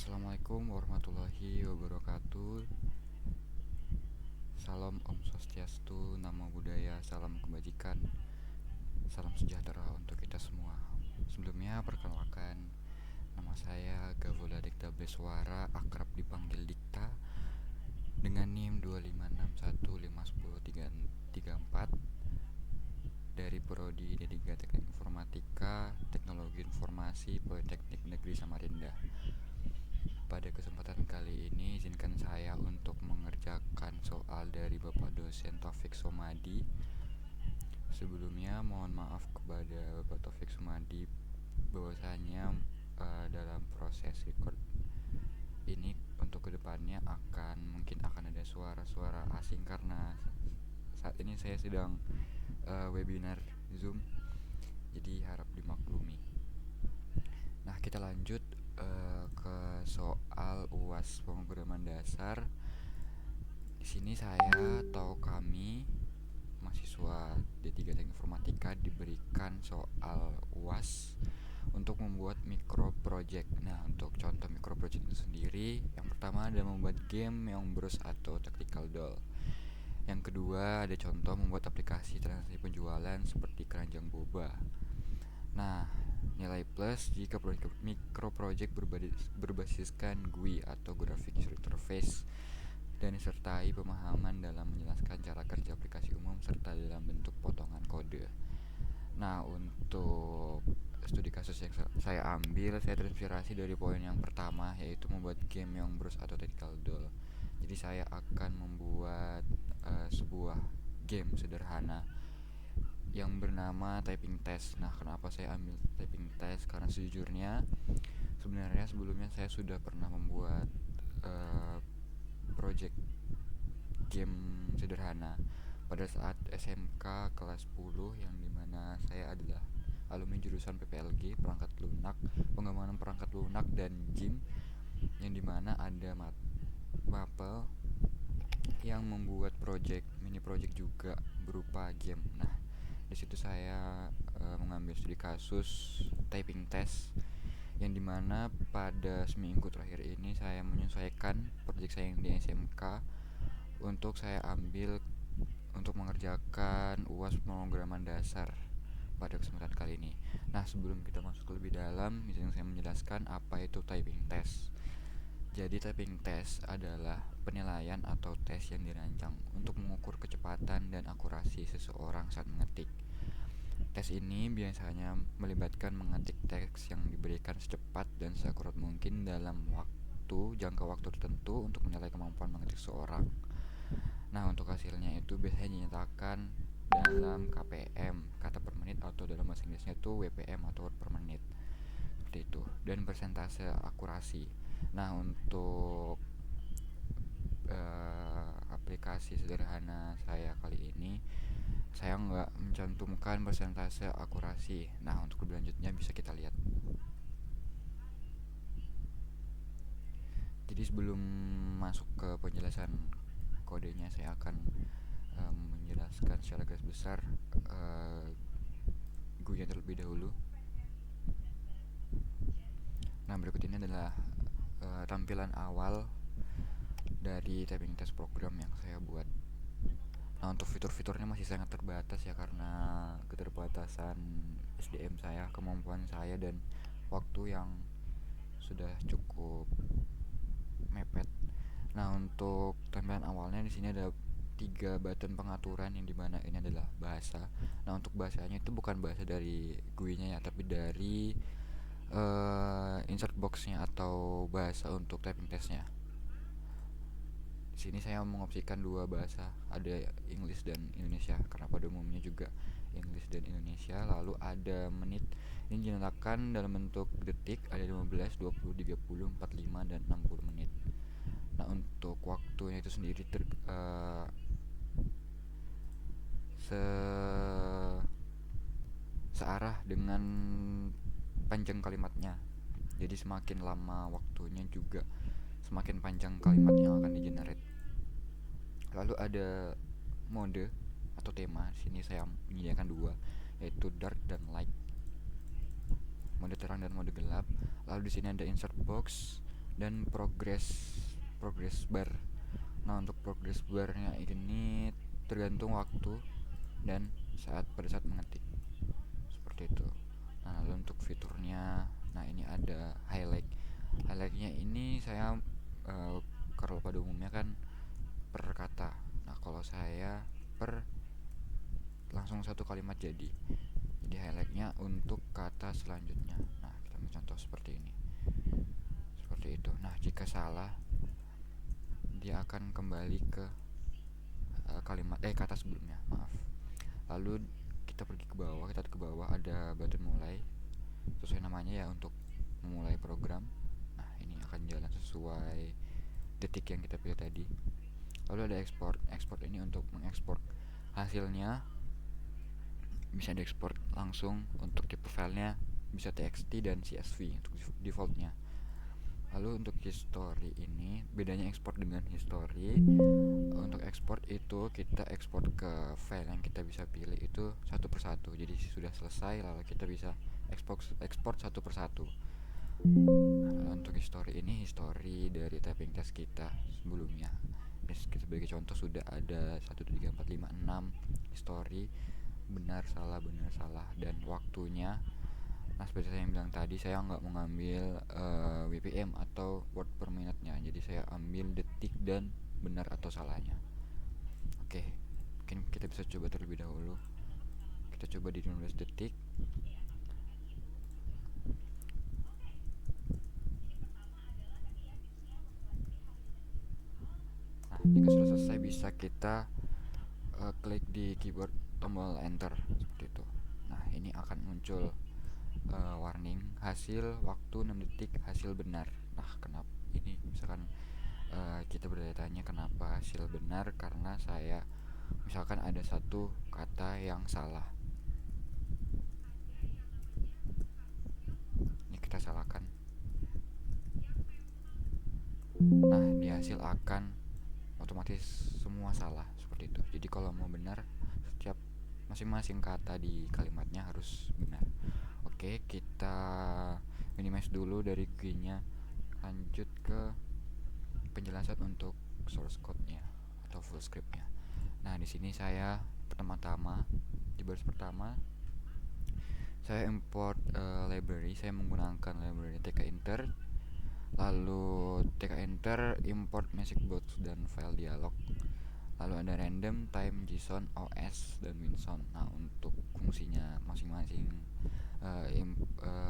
Assalamualaikum warahmatullahi wabarakatuh. Salam Om Swastiastu, Namo Buddhaya, salam kebajikan, salam sejahtera untuk kita semua. Sebelumnya perkenalkan, nama saya Gavola Dikta Bleswara, akrab dipanggil Dikta, dengan NIM 25615103334 dari Prodi D3 Teknik Informatika, Teknologi Informasi, Politeknik Negeri Samarinda. Pada kesempatan kali ini izinkan saya untuk mengerjakan soal dari Bapak dosen Taufik Somadi. Sebelumnya mohon maaf kepada Bapak Taufik Somadi bahwasanya dalam proses record ini untuk kedepannya mungkin akan ada suara-suara asing karena saat ini saya sedang webinar Zoom, jadi harap dimaklumi. Nah, kita lanjut ke soal UAS pemrograman dasar. Di sini saya atau kami mahasiswa D3 Teknik Informatika diberikan soal UAS untuk membuat micro project. Nah, untuk contoh micro project itu sendiri, yang pertama adalah membuat game yang bros atau tactical doll. Yang kedua ada contoh membuat aplikasi transaksi penjualan seperti keranjang boba. Nah, nilai plus jika micro project berbasiskan GUI atau Graphic User Interface dan disertai pemahaman dalam menjelaskan cara kerja aplikasi umum serta dalam bentuk potongan kode. Nah, untuk studi kasus yang saya ambil, saya terinspirasi dari poin yang pertama, yaitu membuat game yang bros atau tactical doll. Jadi saya akan membuat sebuah game sederhana yang bernama typing test. Nah, kenapa saya ambil typing test? Karena sejujurnya sebenarnya sebelumnya saya sudah pernah membuat project game sederhana pada saat SMK kelas 10, yang dimana saya adalah alumni jurusan PPLG, perangkat lunak, pengembangan perangkat lunak dan GIM, yang dimana ada Mapel yang membuat mini project juga berupa game. Nah, di situ saya mengambil studi kasus typing test, yang dimana pada seminggu terakhir ini saya menyesuaikan project saya yang di SMK untuk saya ambil untuk mengerjakan UAS pemrograman dasar pada kesempatan kali ini. Nah, sebelum kita masuk lebih dalam, izinkan saya menjelaskan apa itu typing test. Jadi typing test adalah penilaian atau tes yang dirancang untuk mengukur kecepatan dan akurasi seseorang saat mengetik. Tes ini biasanya melibatkan mengetik teks yang diberikan secepat dan seakurat mungkin dalam jangka waktu tertentu untuk menilai kemampuan mengetik seseorang. Nah, untuk hasilnya itu biasanya dinyatakan dalam KPM, kata per menit, atau dalam bahasa Inggrisnya itu WPM atau word per menit. Seperti itu. Dan persentase akurasi. Nah, untuk aplikasi sederhana saya kali ini, saya nggak mencantumkan persentase akurasi. Nah, untuk lebih lanjutnya bisa kita lihat. Jadi sebelum masuk ke penjelasan kodenya, saya akan menjelaskan secara garis besar GUI-nya terlebih dahulu. Nah, berikut ini adalah tampilan awal dari typing test program yang saya buat. Nah, untuk fitur-fiturnya masih sangat terbatas ya, karena keterbatasan SDM saya, kemampuan saya, dan waktu yang sudah cukup mepet. Nah, untuk tampilan awalnya di sini ada 3 button pengaturan, yang dimana ini adalah bahasa. Nah, untuk bahasanya itu bukan bahasa dari GUI-nya ya, tapi dari insert box-nya atau bahasa untuk typing testnya. Di sini saya mengopsikan 2 bahasa, ada English dan Indonesia, karena pada umumnya juga English dan Indonesia. Lalu ada menit, ini dinyatakan dalam bentuk detik, ada 15, 20, 30, 45, dan 60 menit. Nah, untuk waktunya itu sendiri searah dengan panjang kalimatnya. Jadi semakin lama waktunya juga semakin panjang kalimat yang akan di-generate. Lalu ada mode atau tema. Di sini saya menyediakan 2, yaitu dark dan light. Mode terang dan mode gelap. Lalu di sini ada insert box, dan progress bar. Nah, untuk progress barnya ini tergantung waktu dan pada saat mengetik, seperti itu. Nah, lalu untuk fiturnya, nah ini ada highlightnya ini saya kalau pada umumnya kan per kata. Nah, kalau saya per langsung satu kalimat jadi highlightnya untuk kata selanjutnya. Nah, kita mencontoh seperti ini, seperti itu. Nah, jika salah dia akan kembali ke kata sebelumnya, maaf. Lalu kita ke bawah ada button mulai sesuai namanya ya, untuk memulai program. Nah, ini akan jalan sesuai detik yang kita pilih tadi. Lalu ada export ini untuk mengekspor hasilnya, bisa diekspor langsung. Untuk tipe filenya bisa TXT dan CSV untuk defaultnya. Lalu untuk history ini bedanya ekspor dengan history. Untuk ekspor itu kita ekspor ke file yang kita bisa pilih itu satu persatu. Jadi sudah selesai lalu kita bisa ekspor satu persatu. Untuk history ini history dari typing test kita sebelumnya. Sebagai contoh sudah ada 1, 2, 3, 4, 5, 6 history, benar salah dan waktunya. Nah, seperti saya yang bilang tadi, saya nggak mengambil WPM atau word per minute-nya, jadi saya ambil detik dan benar atau salahnya. Oke, mungkin kita bisa coba terlebih dahulu. Kita coba di 15 detik. Nah, jika sudah selesai bisa kita klik di keyboard tombol enter seperti itu. Nah, ini akan muncul warning hasil waktu 6 detik hasil benar. Nah, kenapa ini misalkan kita bertanya kenapa hasil benar, karena saya misalkan ada satu kata yang salah, ini kita salahkan. Nah, di hasil akan otomatis semua salah seperti itu. Jadi kalau mau benar, setiap masing-masing kata di kalimatnya harus benar. Oke, kita minimize dulu dari GUI-nya. Lanjut ke penjelasan untuk source code-nya atau full script-nya. Nah, di sini saya pertama-tama di baris pertama saya import library. Saya menggunakan library tkinter. Lalu tkinter import message box dan file dialog. Lalu ada random, time, JSON, OS, dan winsound. Nah, untuk fungsinya masing-masing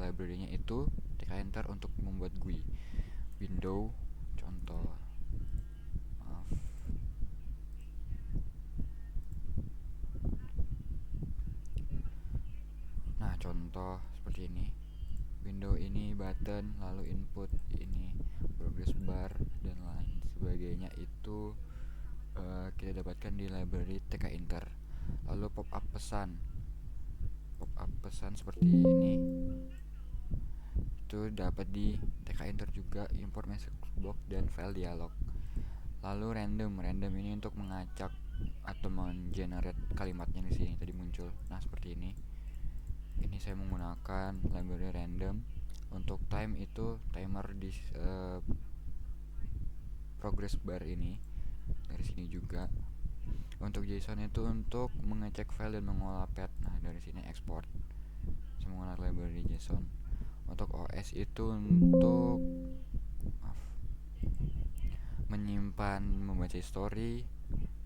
library-nya itu tkinter untuk membuat GUI, window, contoh, maaf. Nah, contoh seperti ini. Window ini button, lalu input ini progress bar dan lain sebagainya itu kita dapatkan di library tkinter. Lalu pop up pesan seperti ini itu dapat di tkinter juga, import message box dan file dialog. Lalu random ini untuk mengacak atau mengenerate kalimatnya di sini tadi muncul. Nah, seperti ini. Ini saya menggunakan library random. Untuk time itu timer di progress bar ini dari sini juga. Untuk JSON itu untuk mengecek file dan mengolah path. Nah, dari sini export. Saya menggunakan library JSON. Untuk OS itu untuk menyimpan, membaca history,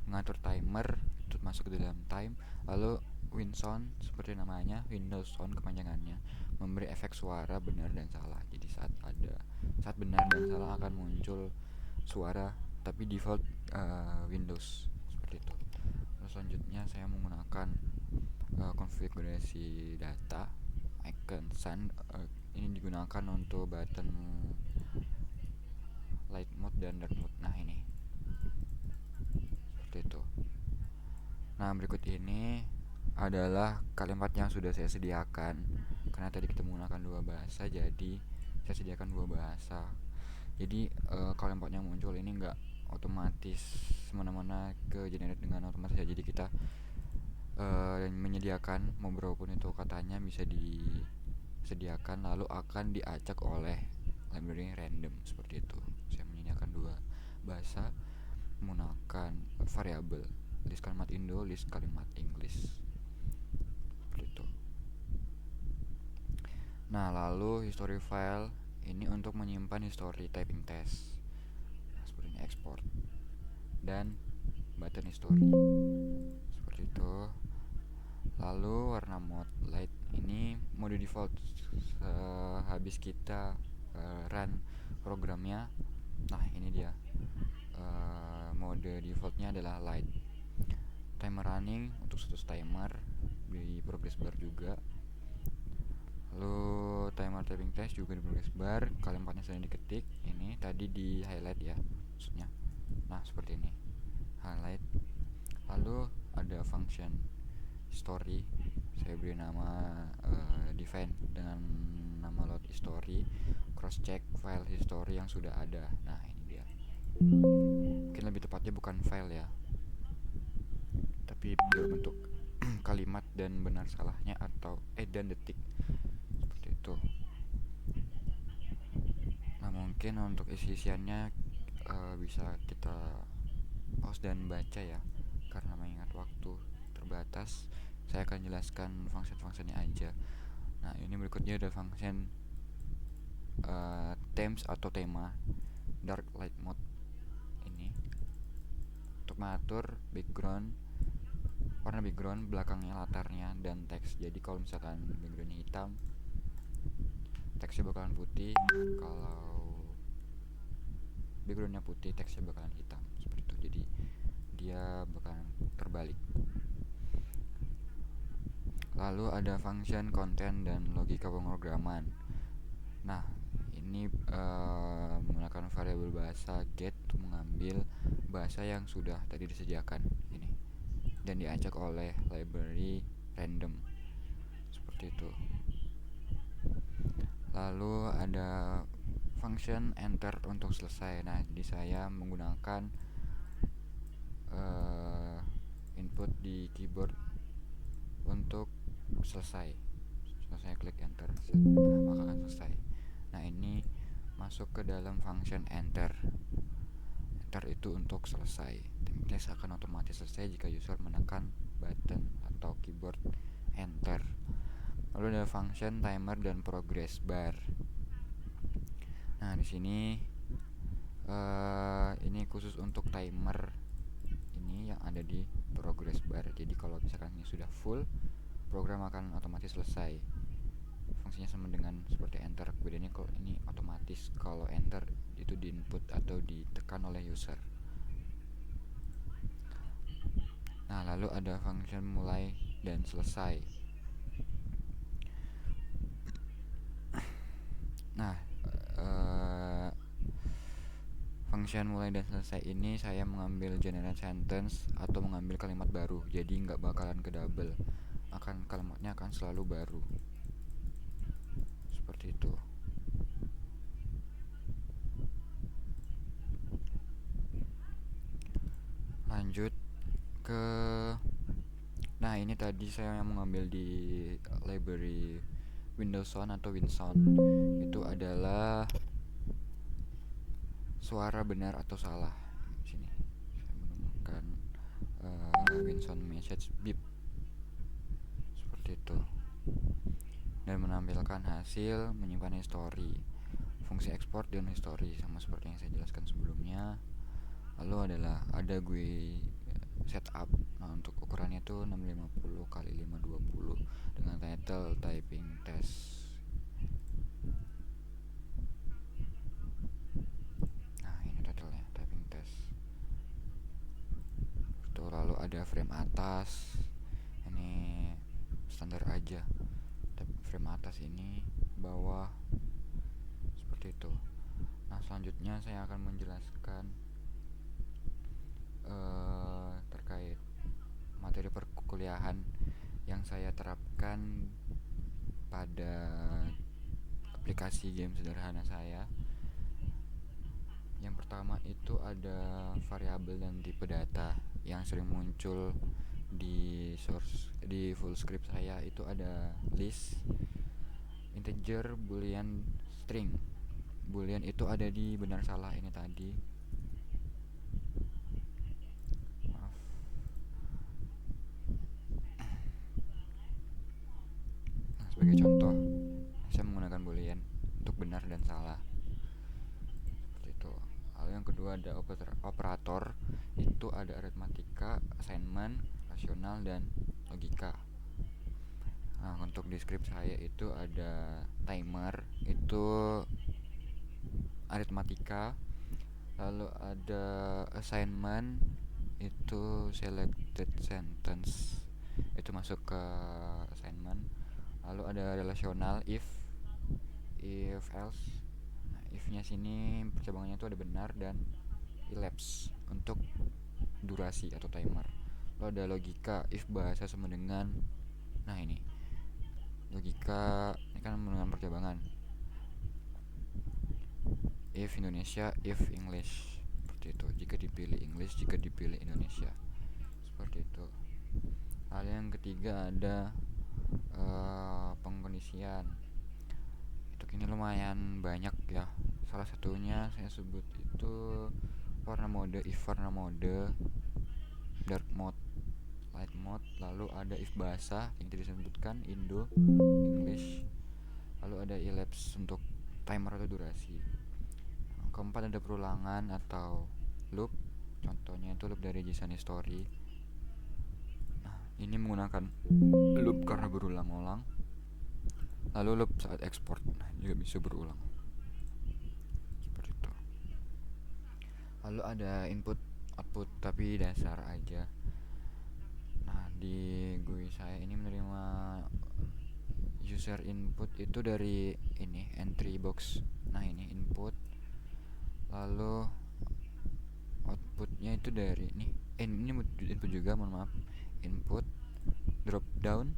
mengatur timer itu masuk ke dalam time. Lalu winsound seperti namanya, Windows Sound kepanjangannya, memberi efek suara benar dan salah. Jadi saat benar dan salah akan muncul suara, tapi default Windows seperti itu. Terus selanjutnya saya menggunakan konfigurasi data icon sun. Ini digunakan untuk button light mode dan dark mode. Nah, ini seperti itu. Nah, berikut ini adalah kalimat yang sudah saya sediakan. Karena tadi kita menggunakan dua bahasa, jadi saya sediakan dua bahasa. Jadi kalimat yang muncul ini enggak otomatis semena-mena ke generate dengan otomatis ya. Jadi kita menyediakan mau berapapun itu katanya bisa disediakan, lalu akan diacak oleh library random seperti itu. Saya menyediakan dua bahasa menggunakan variabel list kalimat Indo, list kalimat English seperti itu. Nah, lalu history file ini untuk menyimpan history typing test, seperti ini export, dan button history seperti itu. Lalu warna mode light ini mode default habis kita run programnya. Nah, ini dia mode defaultnya adalah light. Timer running untuk status timer di progress bar juga. Lalu timer typing test juga di progress bar. Kalimatnya sedang diketik. Ini tadi di highlight ya maksudnya. Nah, seperti ini highlight. Lalu ada function history, saya beri nama define dengan nama load history, cross check file history yang sudah ada. Nah, ini dia. Mungkin lebih tepatnya bukan file ya, tapi berbentuk kalimat dan benar salahnya atau dan detik seperti itu. Nah, mungkin untuk isi-isiannya bisa kita pause dan baca ya, karena mengingat waktu terbatas. Saya akan jelaskan function-functionnya aja. Nah, ini berikutnya ada function themes atau tema dark light mode ini untuk mengatur background, warna background, belakangnya, latarnya, dan teks. Jadi kalau misalkan backgroundnya hitam, teksnya bakalan putih. Kalau backgroundnya putih, teksnya bakalan hitam seperti itu. Jadi dia bakalan terbalik. Lalu ada function content dan logika pemrograman. Nah, ini menggunakan variabel bahasa get untuk mengambil bahasa yang sudah tadi disediakan ini dan diacak oleh library random seperti itu. Lalu ada function enter untuk selesai. Nah, jadi saya menggunakan input di keyboard untuk selesai. Setelah saya klik enter, maka akan selesai. Nah, ini masuk ke dalam function enter. Enter itu untuk selesai. Typing test akan otomatis selesai jika user menekan button atau keyboard enter. Lalu ada function timer dan progress bar. Nah, di sini ini khusus untuk timer ini yang ada di progress bar. Jadi kalau misalkan ini sudah full, program akan otomatis selesai. Fungsinya sama dengan seperti enter. Bedanya kalau ini otomatis, kalau enter itu di input atau ditekan oleh user. Nah, lalu ada function mulai dan selesai. Nah, function mulai dan selesai ini saya mengambil generate sentence atau mengambil kalimat baru. Jadi nggak bakalan ke double, kalimatnya akan selalu baru seperti itu. Lanjut ke, nah ini tadi saya yang mengambil di library Windows Sound atau WinSound. Itu adalah suara benar atau salah. Di sini saya menemukan WinSound message beep seperti itu, dan menampilkan hasil, menyimpan history, fungsi export dan history sama seperti yang saya jelaskan sebelumnya. Lalu ada GUI setup. Nah, untuk ukurannya itu 650 x 520 dengan title typing test. Nah, ini titlenya typing test. Tuh, lalu ada frame atas. Ini standar aja. Frame atas ini, bawah seperti itu. Nah, selanjutnya saya akan menjelaskan terkait materi perkuliahan yang saya terapkan pada aplikasi game sederhana saya. Yang pertama itu ada variabel dan tipe data yang sering muncul di full script saya. Itu ada list, integer, boolean, string, boolean itu ada di benar salah ini tadi. Maaf. Nah, sebagai contoh, saya menggunakan boolean untuk benar dan salah. Seperti itu. Lalu yang kedua ada operator, itu ada aritmatika, assignment, rasional, dan logika. Nah, untuk di script saya itu ada timer, itu aritmatika. Lalu ada assignment, itu selected sentence, itu masuk ke assignment. Lalu ada relational, if else. Nah, if-nya sini percabangannya itu ada benar dan elapse untuk durasi atau timer. Lalu ada logika, if bahasa sama dengan, nah ini logika ini kan menggunakan percabangan, if Indonesia, if English, seperti itu. Jika dipilih English, jika dipilih Indonesia, seperti itu. Hal yang ketiga ada pengkondisian. Untuk ini lumayan banyak ya. Salah satunya saya sebut itu warna mode, if warna mode, dark mode, light mode. Lalu ada if bahasa yang tadi disebutkan, Indo, English. Lalu ada elapse untuk timer atau durasi. Keempat ada perulangan atau loop. Contohnya itu loop dari JSON history. Nah, ini menggunakan loop karena berulang-ulang. Lalu loop saat export, nah juga bisa berulang. Seperti itu. Lalu ada input output tapi dasar aja. Nah, di GUI saya ini menerima user input itu dari ini entry box. Nah, ini input. Lalu outputnya itu dari ini input juga, mohon maaf. Input drop down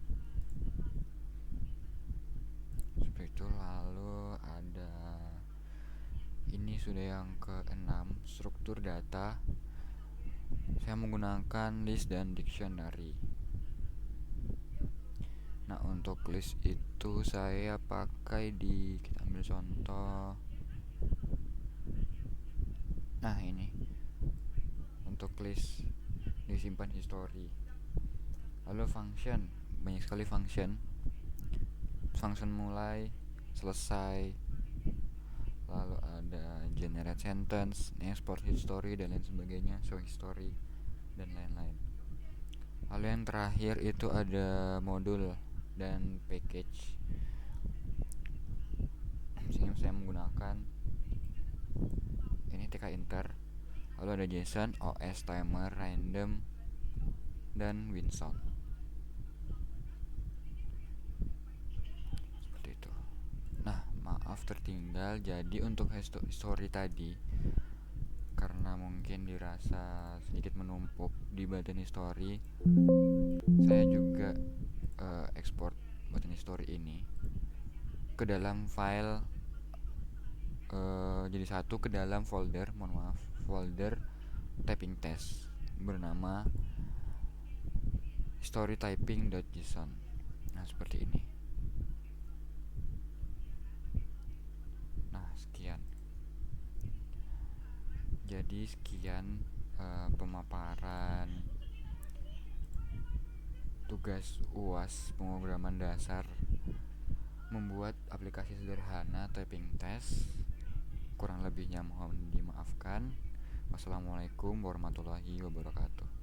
seperti itu. Lalu ada ini sudah yang ke-6, struktur data. Saya menggunakan list dan dictionary. Nah, untuk list itu saya pakai kita ambil contoh. Nah, ini untuk list disimpan history. Lalu function, banyak sekali function mulai, selesai. Lalu ada generate sentence, export history, dan lain sebagainya, show history, dan lain-lain. Lalu yang terakhir itu ada modul dan package. Sini saya menggunakan ini TK Inter. Lalu ada JSON, OS, timer, random, dan winsound. Seperti itu. Nah, maaf tertinggal. Jadi untuk history tadi, karena mungkin dirasa sedikit menumpuk di badan history, saya juga ekspor badan history ini ke dalam file, jadi satu ke dalam folder, folder typing test bernama storytyping.json. Nah, seperti ini. Nah, sekian. Jadi sekian pemaparan tugas UAS pemrograman dasar membuat aplikasi sederhana typing test. Kurang lebihnya mohon dimaafkan. Wassalamualaikum warahmatullahi wabarakatuh.